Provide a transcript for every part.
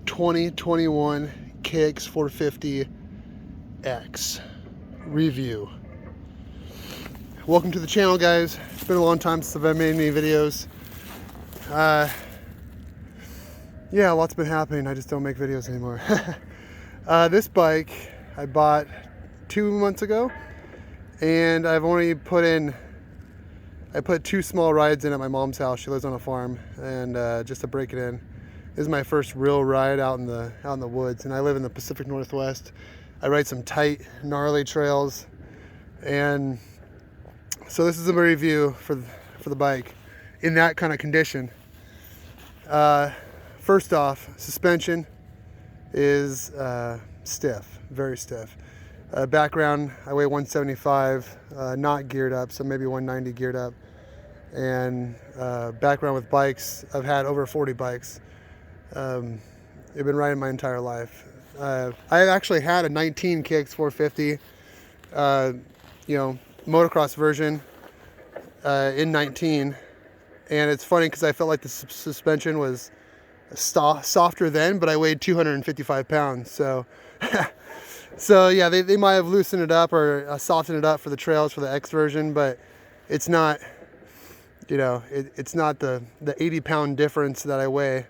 2021 KX450X review. Welcome to the channel, guys. It's been a long time since I've made any videos. Yeah, lots been happening. I just don't make videos anymore. This bike I bought 2 months ago, and I've only put 2 small rides in at my mom's house. She lives on a farm, and just to break it in. This is my first real ride out in the woods, and I live in the Pacific Northwest. I ride some tight, gnarly trails, and so this is a review for the bike in that kind of condition. First off, suspension is stiff, very stiff. Background, I weigh 175, not geared up, so maybe 190 geared up. And background with bikes, I've had over 40 bikes. I've been riding my entire life. I actually had a 19 KX450, motocross version in 19, and it's funny because I felt like the suspension was softer then, but I weighed 255 pounds, so so yeah, they might have loosened it up or softened it up for the trails for the X version, but it's not, it's not the 80-pound difference that I weigh.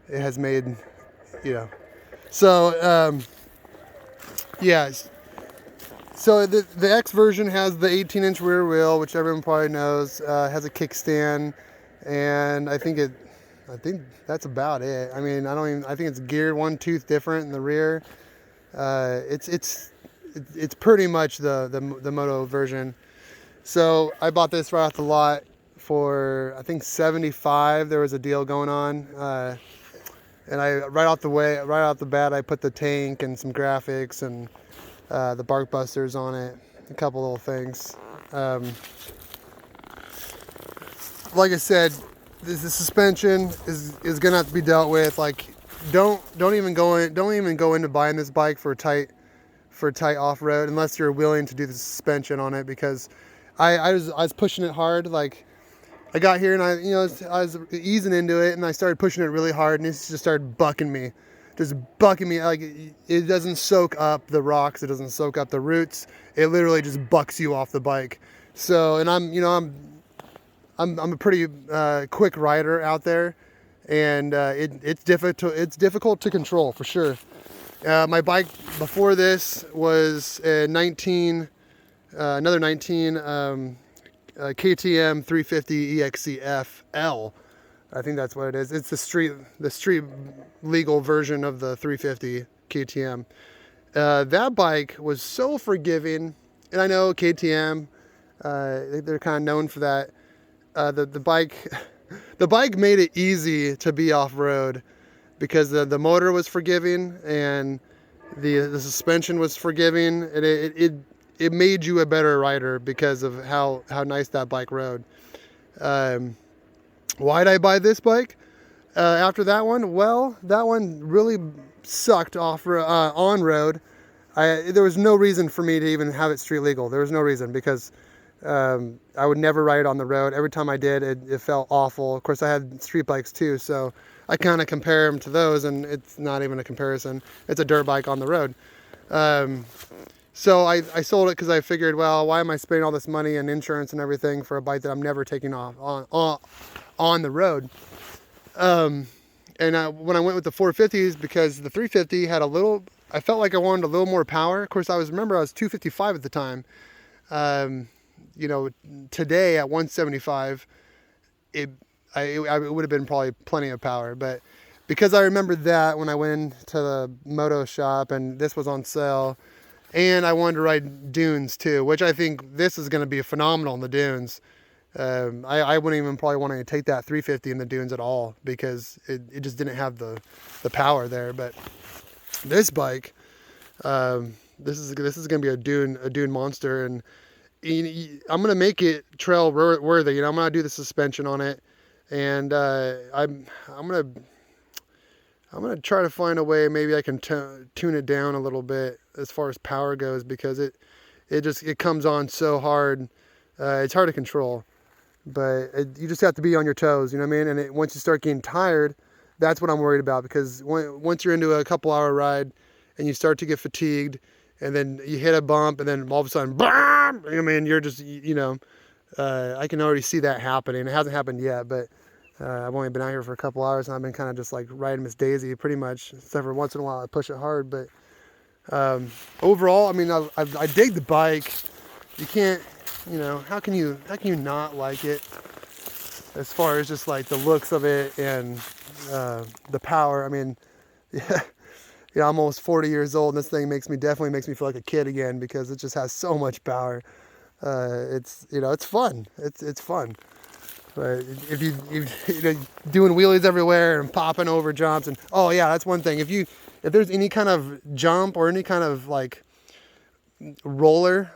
It has made, so yeah. So the X version has the 18-inch rear wheel, which everyone probably knows. Has a kickstand, and I think that's about it. I mean, I think it's geared 1 tooth different in the rear. It's pretty much the moto version. So I bought this right off the lot for, I think, $75. There was a deal going on. And right out the bat, I put the tank and some graphics and the bark busters on it, a couple little things. Like I said, the suspension is gonna have to be dealt with. Like, don't even go into buying this bike for tight off-road unless you're willing to do the suspension on it, because I was pushing it hard. Like, I got here and I was easing into it, and I started pushing it really hard, and it just started bucking me. Like, it doesn't soak up the rocks, it doesn't soak up the roots. It literally just bucks you off the bike. So, and I'm a pretty quick rider out there, and it's difficult to control for sure. My bike before this was a another 19 KTM 350XC FL. I think that's what it is. It's the street legal version of the 350 KTM. That bike was so forgiving, and I know KTM, they're kind of known for that. The bike made it easy to be off-road because the motor was forgiving and the suspension was forgiving, and it made you a better rider because of how nice that bike rode. Why'd I buy this bike after that one? Well, that one really sucked on road. There was no reason for me to even have it street legal. There was no reason, because I would never ride it on the road. Every time I did, it felt awful. Of course, I had street bikes too, so I kind of compare them to those, and it's not even a comparison. It's a dirt bike on the road. So I sold it because I figured, well, why am I spending all this money and insurance and everything for a bike that I'm never taking off on the road? And when I went with the 450s, because the 350 had I felt like I wanted a little more power. Of course, remember I was 255 at the time. Today at 175, it would have been probably plenty of power, but because I remembered that when I went to the moto shop and this was on sale, and I wanted to ride dunes too, which I think this is going to be phenomenal in the dunes. I wouldn't even probably want to take that 350 in the dunes at all, because it just didn't have the power there. But this bike, this is going to be a dune monster, and I'm going to make it trail worthy. I'm going to do the suspension on it, and I'm going to try to find a way maybe I can tune it down a little bit as far as power goes, because it comes on so hard. It's hard to control, but you just have to be on your toes, you know what I mean? And once you start getting tired, That's what I'm worried about, because once you're into a couple hour ride and you start to get fatigued, and then you hit a bump, and then all of a sudden, BAM! I mean, you're just, you know, I can already see that happening. It hasn't happened yet, but I've only been out here for a couple hours, and I've been kind of just like riding Miss Daisy pretty much, except for once in a while I push it hard. But overall, I mean, I dig the bike. You can't, you know, how can you not like it? As far as just like the looks of it and the power. I mean, yeah. Yeah, I'm almost 40 years old, and this thing definitely makes me feel like a kid again, because it just has so much power. It's, you know, it's fun. It's fun. But if you know, doing wheelies everywhere and popping over jumps, and oh yeah, that's one thing. If there's any kind of jump or any kind of like roller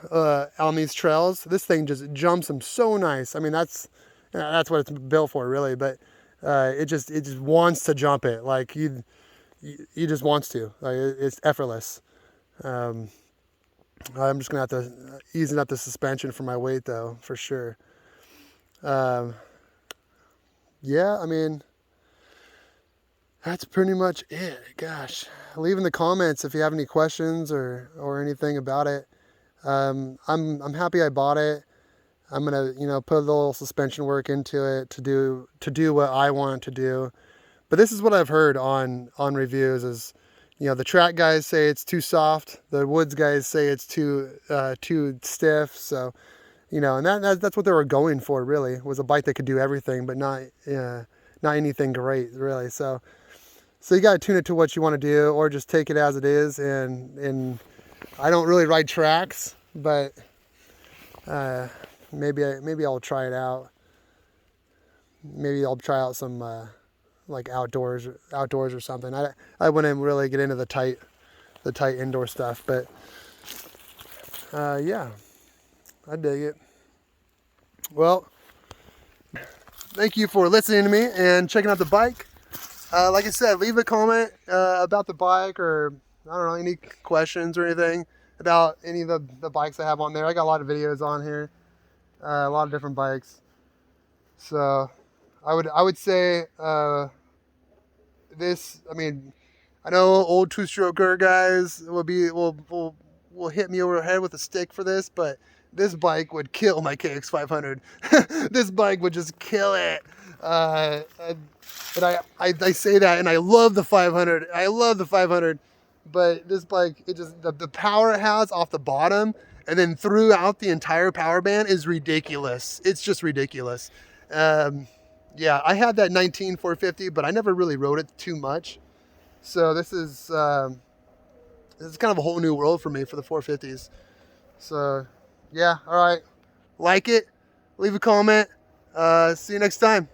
on these trails, this thing just jumps them so nice. I mean, that's what it's built for, really. But it just wants to jump it. Like you just wants to. Like, it's effortless. I'm just gonna have to easing up the suspension for my weight, though, for sure. Yeah, I mean, that's pretty much it. Gosh, leave in the comments if you have any questions or anything about it. I'm happy I bought it. I'm gonna, you know, put a little suspension work into it to do what I want to do. But this is what I've heard on reviews is, you know, the track guys say it's too soft. The woods guys say it's too stiff. So, you know, and that's what they were going for, really, was a bike that could do everything, but not anything great, really. So you got to tune it to what you want to do, or just take it as it is. And I don't really ride tracks, but maybe I'll try it out. Maybe I'll try out some like outdoors or something. I wouldn't really get into the tight indoor stuff, but yeah, I dig it. Well, thank you for listening to me and checking out the bike. Like I said, leave a comment about the bike, or I don't know, any questions or anything about any of the bikes I have on there. I got a lot of videos on here, a lot of different bikes. So I would say this. I mean, I know old two-stroker guys will hit me over the head with a stick for this, but this bike would kill my KX500. This bike would just kill it. But I say that, and I love the 500. I love the 500, but this bike, it just the power it has off the bottom and then throughout the entire power band is ridiculous. It's just ridiculous. Yeah, I had that 450, but I never really rode it too much. So this is kind of a whole new world for me for the 450s. So yeah, all right, like it, leave a comment. See you next time.